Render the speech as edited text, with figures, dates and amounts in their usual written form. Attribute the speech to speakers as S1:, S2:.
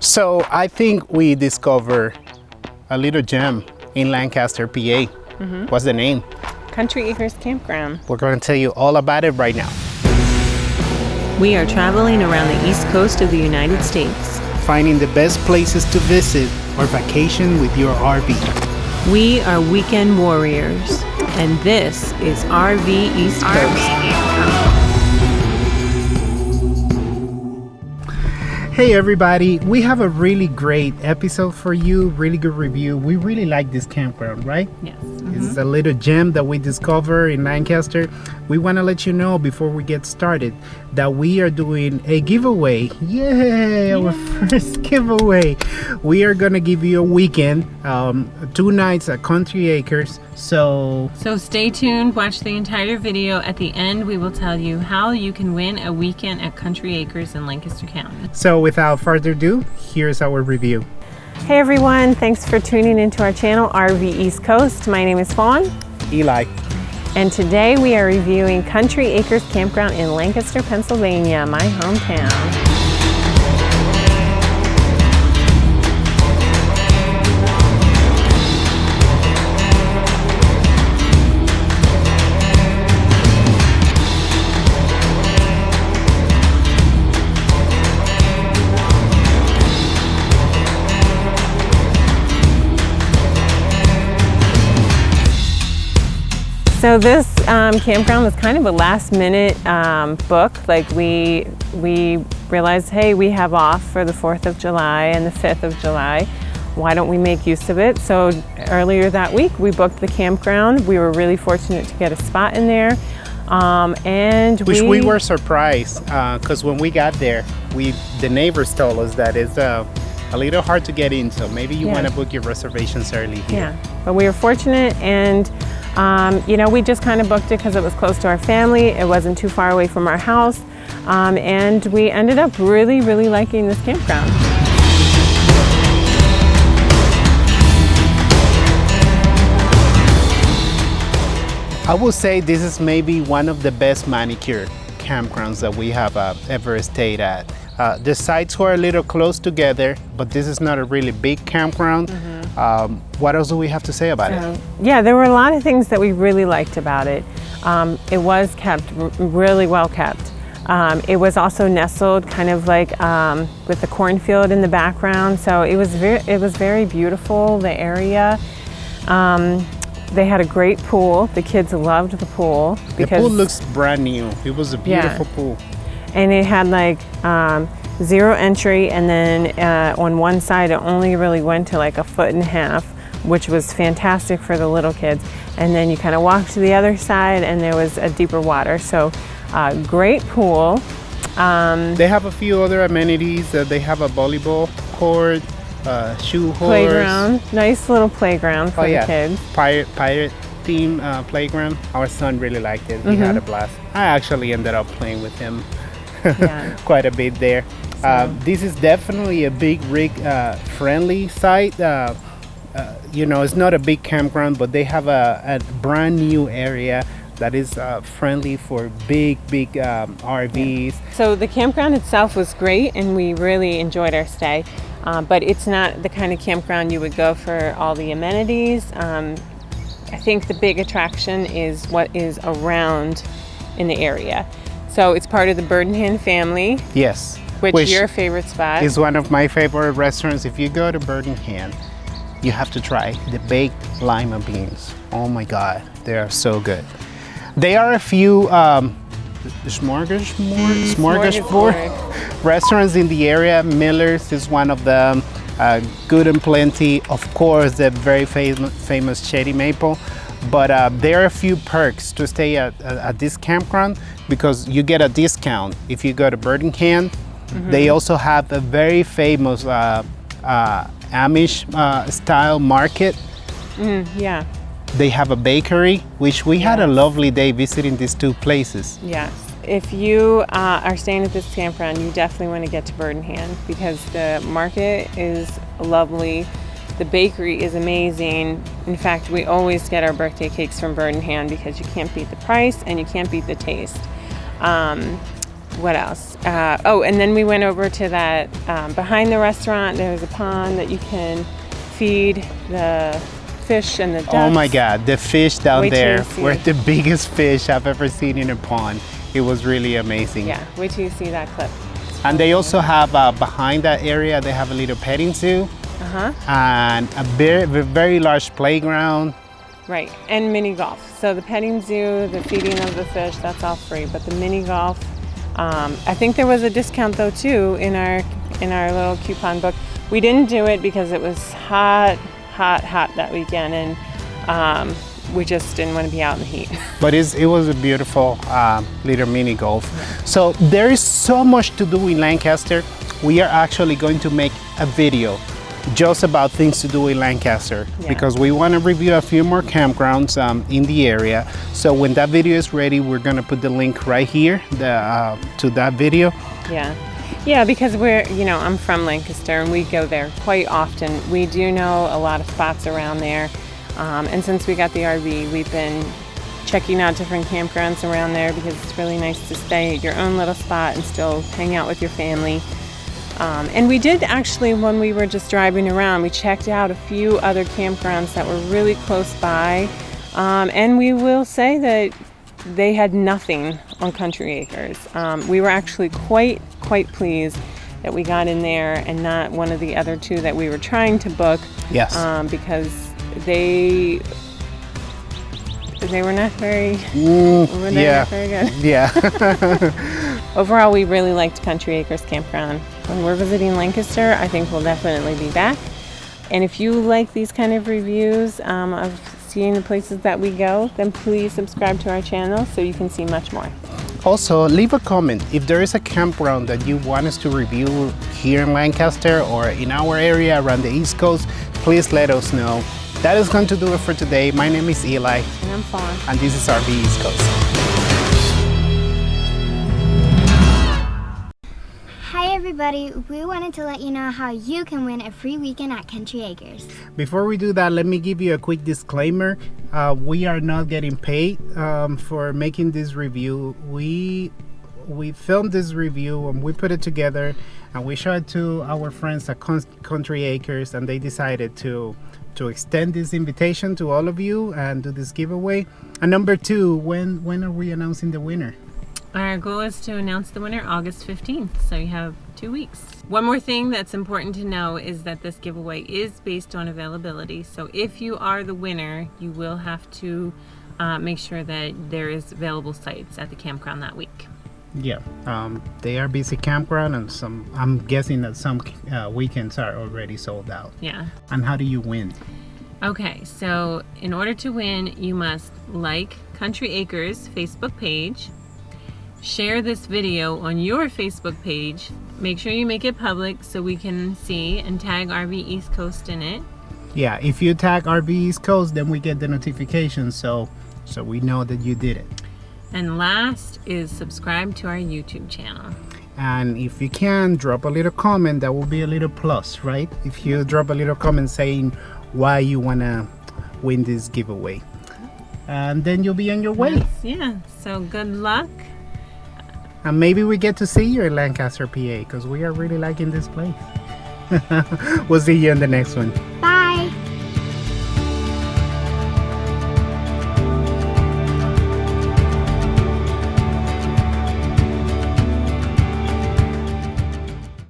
S1: So I think we discovered a little gem in Lancaster, PA. What's the name?
S2: Country Acres Campground.
S1: We're going to tell you all about it right now.
S2: We are traveling around the east coast of the United States.
S1: Finding the best places to visit or vacation with your RV.
S2: We are weekend warriors, and this is RV East Coast.
S1: Hey everybody, we have a really great episode for you, really good review. We really like this campground, right?
S2: Yes.
S1: This is a little gem that we discovered in Lancaster. We want to let you know before we get started that we are doing a giveaway. Yay! Our first giveaway. We are going to give you a weekend, 2 nights at Country Acres. So
S2: stay tuned, watch the entire video. At the end, we will tell you how you can win a weekend at Country Acres in Lancaster County.
S1: So without further ado, here's our review.
S2: Hey everyone, thanks for tuning into our channel, RV East Coast. My name is Fawn.
S1: Eli.
S2: And today we are reviewing Country Acres Campground in Lancaster, Pennsylvania, my hometown. So this campground was kind of a last minute book. Like we realized, hey, we have off for the 4th of July and the 5th of July. Why don't we make use of it? So earlier that week, we booked the campground. We were really fortunate to get a spot in there.
S1: Which we were surprised because when we got there, the neighbors told us that it's a little hard to get in. So maybe you want to book your reservations early here.
S2: Yeah, but we were fortunate, and we just kind of booked it because it was close to our family. It wasn't too far away from our house. And we ended up really, really liking this campground.
S1: I will say this is maybe one of the best manicured campgrounds that we have ever stayed at. The sites were a little close together, but this is not a really big campground. What else do we have to say about it?
S2: Yeah, there were a lot of things that we really liked about it. It was kept really well kept. It was also nestled kind of like with the cornfield in the background, so it was very beautiful, the area. They had a great pool. The kids loved the pool.
S1: The pool looks brand new. It was a beautiful pool.
S2: And it had like 0 entry, and then on one side it only really went to like 1.5 feet, which was fantastic for the little kids. And then you kind of walk to the other side and there was a deeper water. So great pool.
S1: They have a few other amenities. They have a volleyball court, shoe horse.
S2: Playground, nice little playground for the kids.
S1: Pirate theme playground. Our son really liked it. He had a blast. I actually ended up playing with him quite a bit there. This is definitely a big rig friendly site. It's not a big campground, but they have a brand new area that is friendly for big RVs.
S2: So the campground itself was great, and we really enjoyed our stay. But it's not the kind of campground you would go for all the amenities. I think the big attraction is what is around in the area. So it's part of the Birdenhand family.
S1: Yes.
S2: Which is your favorite spot?
S1: Is one of my favorite restaurants. If you go to Birdenhand, you have to try the baked lima beans. Oh my God, they are so good. There are a few smorgasbord restaurants in the area. Miller's is one of them. Good and Plenty, of course, the very famous Cherry Maple. But there are a few perks to stay at this campground because you get a discount if you go to Birdenhand. They also have a very famous Amish style market.
S2: Yeah.
S1: They have a bakery, which we had a lovely day visiting these 2 places.
S2: Yes. If you are staying at this campground, you definitely want to get to Birdenhand because the market is lovely. The bakery is amazing. In fact, we always get our birthday cakes from Birdenhand because you can't beat the price and you can't beat the taste. what else? Oh, and then we went over to that, behind the restaurant, there's a pond that you can feed the fish and the ducks.
S1: Oh my God, the fish down
S2: Wait till
S1: there
S2: you see
S1: were
S2: it.
S1: the biggest fish I've ever seen in a pond. It was really amazing.
S2: Yeah, wait till you see that clip.
S1: And they also have, behind that area, they have a little petting zoo. And a very large playground.
S2: Right, and mini golf. So the petting zoo, the feeding of the fish, that's all free. But the mini golf, I think there was a discount though too in our little coupon book. We didn't do it because it was hot that weekend, and we just didn't want to be out in the heat.
S1: But it was a beautiful little mini golf. So there is so much to do in Lancaster. We are actually going to make a video just about things to do in Lancaster, because we want to review a few more campgrounds in the area. So when that video is ready, we're going to put the link right here to that video.
S2: Yeah, because I'm from Lancaster and we go there quite often. We do know a lot of spots around there. And since we got the RV, we've been checking out different campgrounds around there because it's really nice to stay at your own little spot and still hang out with your family. And we did actually, when we were just driving around, we checked out a few other campgrounds that were really close by. And we will say that they had nothing on Country Acres. We were actually quite pleased that we got in there and not one of the other two that we were trying to book.
S1: Yes.
S2: Because they were not very, not very good.
S1: Yeah.
S2: Overall, we really liked Country Acres Campground. When we're visiting Lancaster, I think we'll definitely be back. And if you like these kind of reviews of seeing the places that we go, then please subscribe to our channel so you can see much more.
S1: Also, leave a comment if there is a campground that you want us to review here in Lancaster or in our area around the East Coast. Please let us know. That is going to do it for today. My name is Eli.
S2: And I'm Fawn.
S1: And this is RV East Coast.
S3: Hi everybody, we wanted to let you know how you can win a free weekend at Country Acres.
S1: Before we do that, let me give you a quick disclaimer. We are not getting paid for making this review. We filmed this review and we put it together and we showed it to our friends at Country Acres, and they decided to extend this invitation to all of you and do this giveaway. And number two, when are we announcing the winner?
S2: Our goal is to announce the winner August 15th, so you have 2 weeks. One more thing that's important to know is that this giveaway is based on availability. So if you are the winner, you will have to make sure that there is available sites at the campground that week.
S1: Yeah, they are busy campground, and I'm guessing that some weekends are already sold out.
S2: Yeah.
S1: And how do you win?
S2: Okay, so in order to win, you must like Country Acres Facebook page, share this video on your Facebook page, make sure you make it public so we can see, and tag RV East Coast in it.
S1: Yeah, if you tag RV East Coast, then we get the notification, so we know that you did it.
S2: And last is subscribe to our YouTube channel.
S1: And if you can, drop a little comment. That will be a little plus, right? If you drop a little comment saying why you want to win this giveaway. And then you'll be on your way.
S2: Yeah, so good luck.
S1: And maybe we get to see you in Lancaster PA, because we are really liking this place. We'll see you in the next one.
S3: Bye!